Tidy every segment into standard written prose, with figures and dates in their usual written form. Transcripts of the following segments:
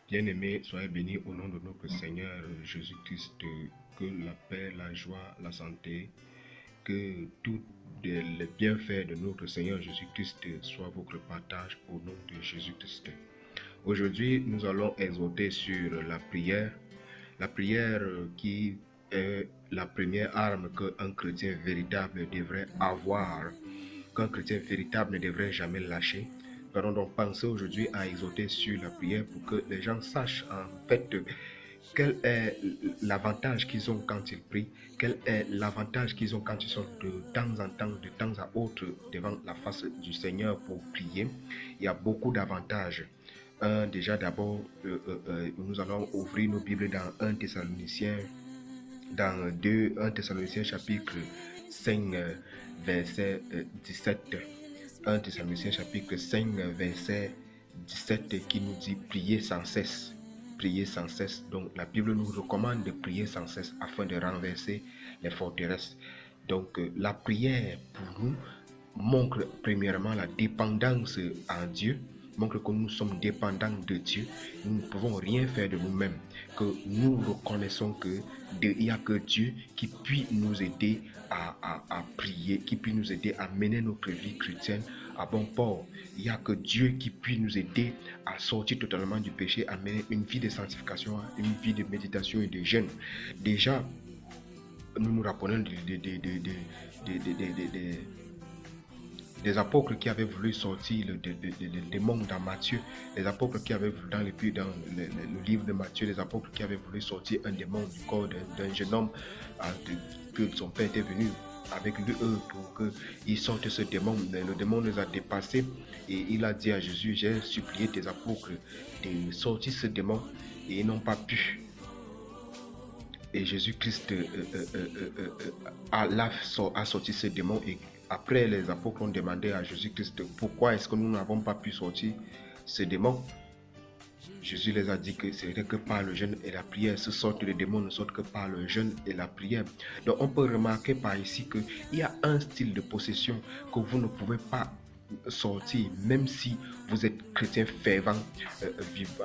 Bien-aimés, soyez bénis au nom de notre Seigneur Jésus-Christ, que la paix, la joie, la santé, que tous les bienfaits de notre Seigneur Jésus-Christ soient votre partage au nom de Jésus-Christ. Aujourd'hui, nous allons exhorter sur la prière qui est la première arme qu'un chrétien véritable devrait avoir, qu'un chrétien véritable ne devrait jamais lâcher. Nous allons donc penser aujourd'hui à exhorter sur la prière pour que les gens sachent en fait quel est l'avantage qu'ils ont quand ils prient, quel est l'avantage qu'ils ont quand ils sont de temps à autre devant la face du Seigneur pour prier. Il y a beaucoup d'avantages. Déjà d'abord, nous allons ouvrir nos Bibles dans 1 Thessaloniciens, dans 1 Thessaloniciens chapitre 5, verset 17. 1 Thessaloniciens chapitre 5, verset 17 qui nous dit prier sans cesse. Prier sans cesse. Donc la Bible nous recommande de prier sans cesse afin de renverser les forteresses. Donc la prière pour nous montre premièrement la dépendance en Dieu, montre que nous sommes dépendants de Dieu, nous ne pouvons rien faire de nous-mêmes, que nous reconnaissons qu'il n'y a que Dieu qui puisse nous aider à prier, qui puisse nous aider à mener notre vie chrétienne à bon port. Il n'y a que Dieu qui puisse nous aider à sortir totalement du péché, à mener une vie de sanctification, une vie de méditation et de jeûne. Déjà, nous nous rappelons des apôtres qui avaient voulu sortir le démon dans Matthieu, les apôtres qui avaient voulu dans le livre de Matthieu, les apôtres qui avaient voulu sortir un démon du corps d'un jeune homme, que son père était venu avec lui pour qu'il sorte ce démon. Le démon les a dépassés et il a dit à Jésus, j'ai supplié tes apôtres de sortir ce démon et ils n'ont pas pu. Et Jésus-Christ a sorti ce démon et après les apôtres ont demandé à Jésus-Christ pourquoi est-ce que nous n'avons pas pu sortir ce démon. Jésus les a dit que c'était que par le jeûne et la prière. Ce sorte de démons ne sortent que par le jeûne et la prière. Donc on peut remarquer par ici qu'il y a un style de possession que vous ne pouvez pas sortir, même si vous êtes chrétien fervent,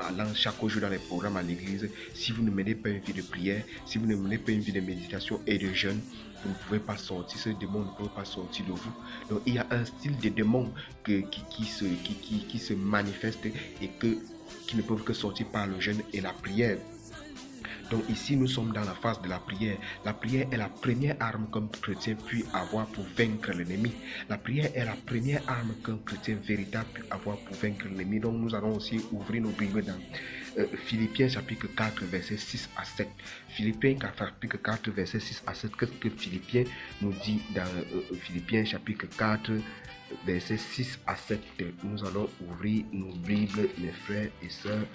allant chaque jour dans les programmes à l'église. Si vous ne menez pas une vie de prière, si vous ne menez pas une vie de méditation et de jeûne, vous ne pouvez pas sortir, ce démon ne peut pas sortir de vous. Donc il y a un style de démon qui se manifeste et qui ne peuvent que sortir par le jeûne et la prière. Donc ici, nous sommes dans la phase de la prière. La prière est la première arme qu'un chrétien puisse avoir pour vaincre l'ennemi. La prière est la première arme qu'un chrétien véritable puisse avoir pour vaincre l'ennemi. Donc nous allons aussi ouvrir nos Bibles dans Philippiens chapitre 4, verset 6 à 7. Philippiens chapitre 4, verset 6 à 7. Qu'est-ce que Philippiens nous dit dans Philippiens chapitre 4, verset 6 à 7. Nous allons ouvrir nos Bibles, mes frères et sœurs,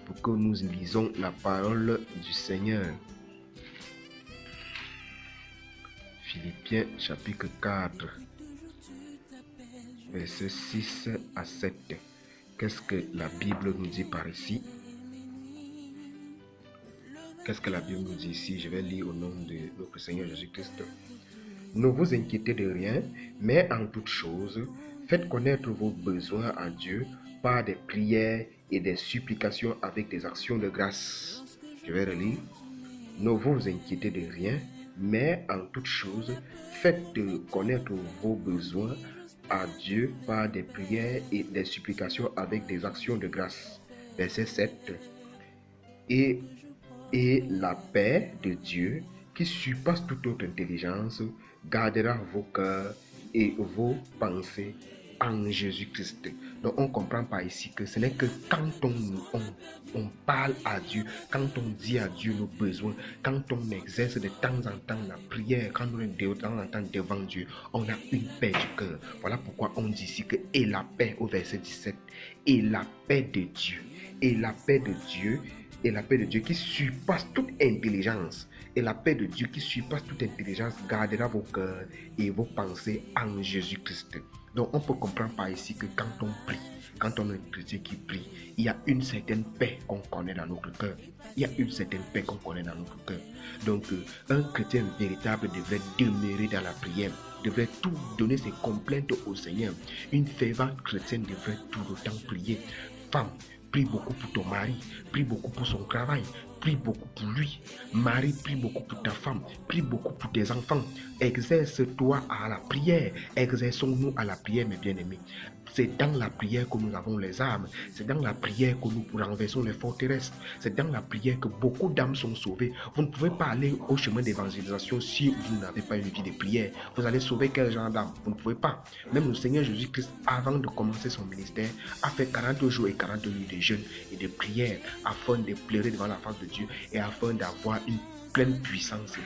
pour que nous lisons la parole du Seigneur. Philippiens chapitre 4, verset 6 à 7. Qu'est-ce que la Bible nous dit par ici? Qu'est-ce que la Bible nous dit ici? Je vais lire au nom de notre Seigneur Jésus-Christ. Ne vous inquiétez de rien, mais en toute chose, faites connaître vos besoins à Dieu par des prières et des supplications avec des actions de grâce. Je vais relire. Ne vous inquiétez de rien, mais en toute chose, faites connaître vos besoins à Dieu par des prières et des supplications avec des actions de grâce. Verset 7. Et la paix de Dieu, qui surpasse toute autre intelligence, gardera vos cœurs et vos pensées en Jésus-Christ. Donc on comprend par ici que ce n'est que quand on parle à Dieu, quand on dit à Dieu nos besoins, quand on exerce de temps en temps la prière, quand on est de temps en temps devant Dieu, on a une paix du cœur. Voilà pourquoi on dit ici que et la paix au verset 17, et la paix de Dieu, et la paix de Dieu, et la paix de Dieu qui surpasse toute intelligence, et la paix de Dieu qui surpasse toute intelligence gardera vos cœurs et vos pensées en Jésus-Christ. Donc on peut comprendre par ici que quand on prie, quand on est un chrétien qui prie, il y a une certaine paix qu'on connaît dans notre cœur. Il y a une certaine paix qu'on connaît dans notre cœur. Donc un chrétien véritable devrait demeurer dans la prière, devrait tout donner ses complaintes au Seigneur. Une fervente chrétienne devrait tout le temps prier. Femme, Prie beaucoup pour ton mari. Prie beaucoup pour son travail. Prie beaucoup pour lui. Marie, prie beaucoup pour ta femme. Prie beaucoup pour tes enfants. Exerce-toi à la prière. Exerçons-nous à la prière, mes bien-aimés. C'est dans la prière que nous avons les armes. C'est dans la prière que nous renversons les forteresses. C'est dans la prière que beaucoup d'âmes sont sauvées. Vous ne pouvez pas aller au chemin d'évangélisation si vous n'avez pas une vie de prière. Vous allez sauver quel genre d'âme? Vous ne pouvez pas. Même le Seigneur Jésus-Christ, avant de commencer son ministère, a fait 40 jours et 40 nuits de jeûne et de prière afin de pleurer devant la face de Dieu et afin d'avoir une pleine puissance.